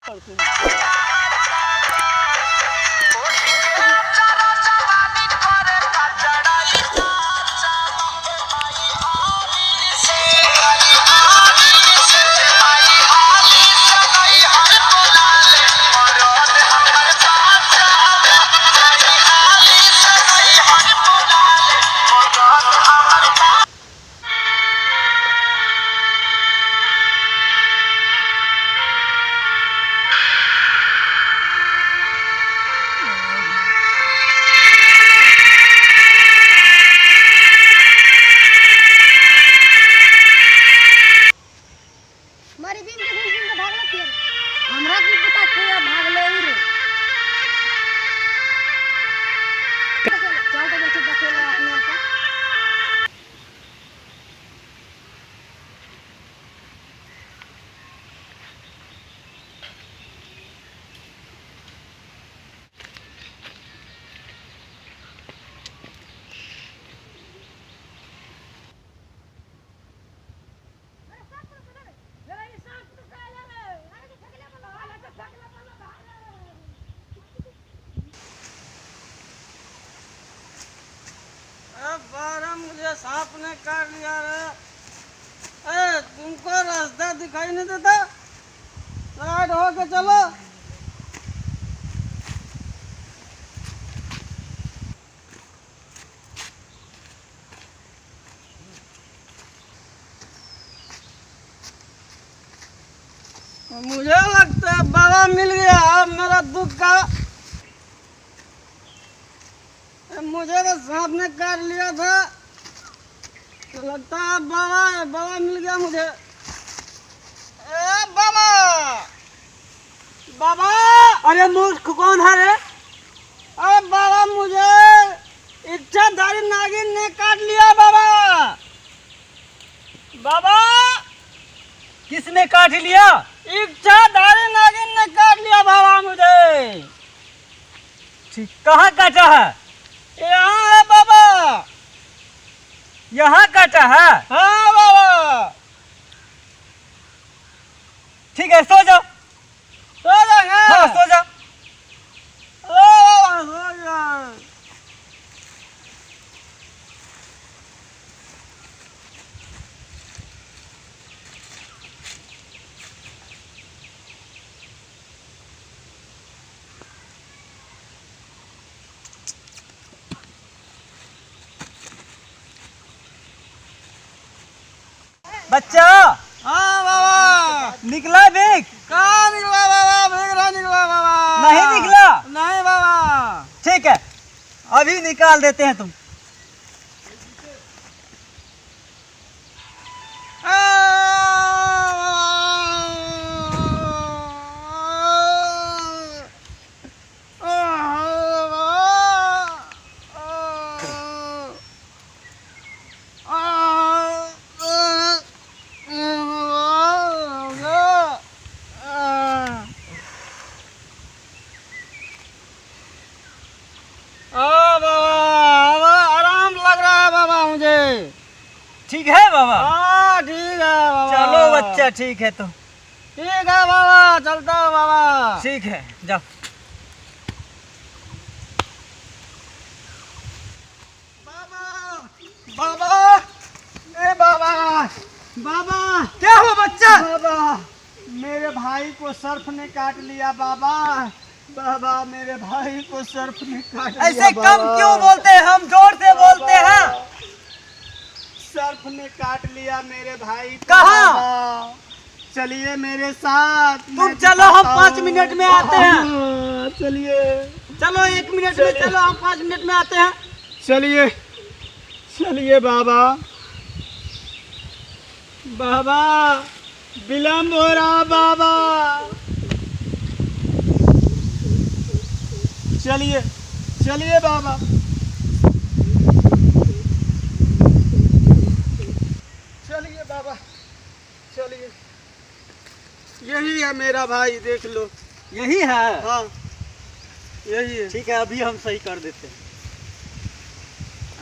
करते हैं। हमरा की पता के भागले रे चल तो बच्चे देखेला अपने का मुझे सांप ने काट लिया रे। अरे तुमको रास्ता दिखाई नहीं देता? साइड होके चलो। मुझे लगता है बाबा मिल गया अब मेरा दुख का। मुझे तो सांप ने काट लिया था, तो लगता है बाबा मिल गया मुझे। ए बाबा बाबा! अरे मूर्ख कौन है रे? अरे बाबा मुझे इच्छाधारी नागिन ने काट लिया बाबा। बाबा! किसने काट लिया? इच्छाधारी नागिन ने काट लिया बाबा मुझे। ठीक, कहाँ काटा है? यहाँ है बाबा। यहाँ काटा है? हाँ बाबा। ठीक है, सो जाओ। सो जाएंगे? हाँ, सो जाओ। ओ बाबा सो जाओ। बच्चा! हाँ बाबा। निकला भीख? कहाँ निकला बाबा? भीगरा निकला बाबा। नहीं निकला? नहीं बाबा। ठीक है, अभी निकाल देते हैं तुम। ठीक है बाबा? हाँ ठीक है बाबा। चलो बच्चा, ठीक है तो। ठीक है बाबा, चलता हूँ बाबा। ठीक है, जाओ। बाबा बाबा, ए बाबा बाबा। क्या हुआ बच्चा? बाबा मेरे भाई को सर्फ ने काट लिया बाबा। बाबा मेरे भाई को सर्फ ने काट लिया। ऐसे कम क्यों बोलते हैं? हम जोर से बोलते हैं। सर्फ ने काट लिया मेरे भाई को। कहाँ? चलिए मेरे साथ। तुम चलो, हम 5 मिनट में आते हैं। चलिए। चलो 1 मिनट में चलो, हम 5 मिनट में आते हैं। चलिए चलिए बाबा। बाबा विलम्ब हो रहा बाबा। चलिए चलिए बाबा। चलिए बाबा चलिए। यही है मेरा भाई, देख लो। यही है? हाँ यही है। ठीक है, अभी हम सही कर देते हैं।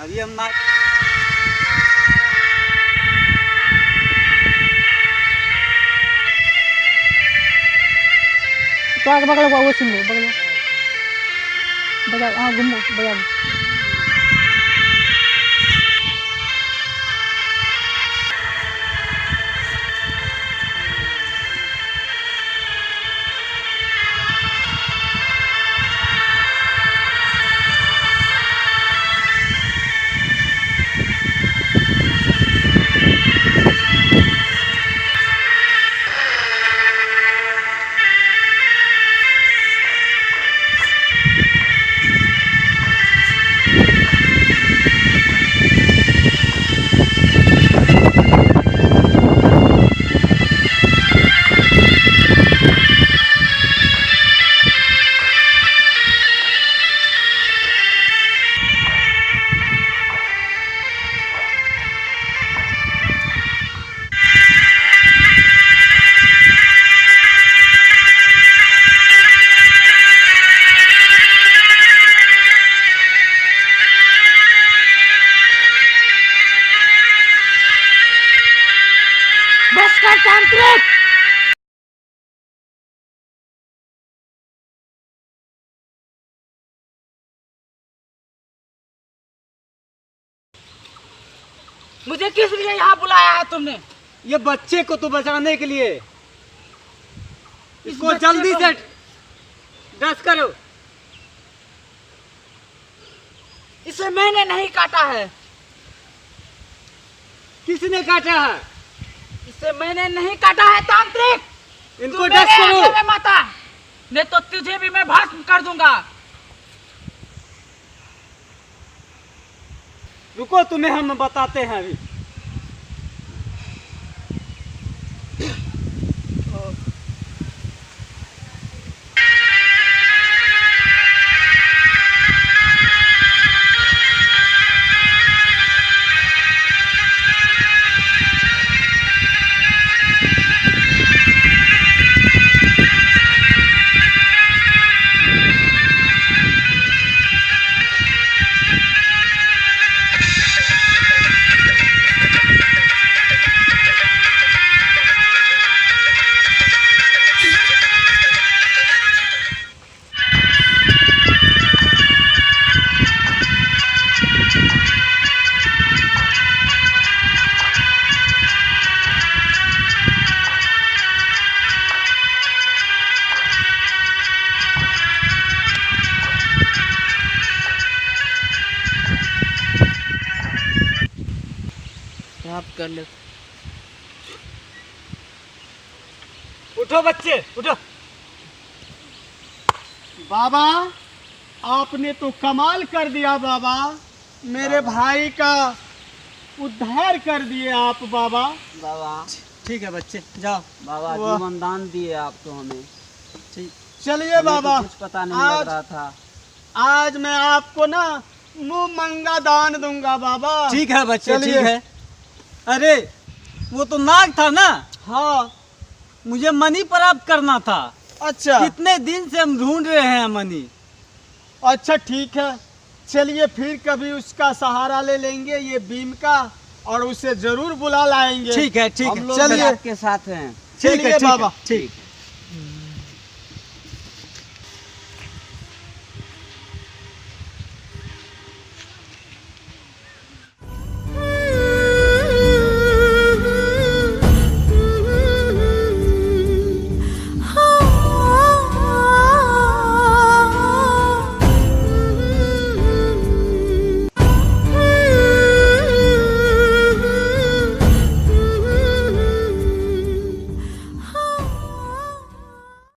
अभी हम ना तो आगे बगल वो सुन लो बगल बजाओ, हाँ घूमो बजाओ। बस कर तांत्रिक। मुझे किस लिए यहाँ बुलाया है तुमने? ये बच्चे को तो बचाने के लिए। इसको बच्चे जल्दी को- से डस करो। इसे मैंने नहीं काटा है। किसने काटा है? इसे मैंने नहीं काटा है तांत्रिक। इनको तू डस मेरे करो। आगे में मत आ, नहीं तो तुझे भी मैं भस्म कर दूंगा। रुको, तुम्हें हम बताते हैं अभी। आप कर ले। उठो बच्चे, उठो। बाबा, आपने तो कमाल कर दिया बाबा। मेरे भाई का उद्धार कर दिए आप बाबा। बाबा ठीक है बच्चे, जाओ। बाबा वाह। जीवन दान दिए आप तो हमें। ठीक, चलिए हमें बाबा। तो कुछ पता नहीं लग रहा था। आज मैं आपको ना मुंह मंगा दान दूंगा बाबा। ठीक है बच्चे, चलिए। ठीक है। अरे वो तो नाग था ना, हाँ, मुझे मनी प्राप्त करना था। अच्छा कितने दिन से हम ढूंढ रहे हैं मनी। अच्छा, ठीक है। चलिए फिर कभी उसका सहारा ले लेंगे, ये बीम का, और उसे जरूर बुला लाएंगे। ठीक है, ठीक हम है, लोग चलिए। भी आपके साथ हैं। ठीक है, चलिए ठीक है, बाबा। ठीक।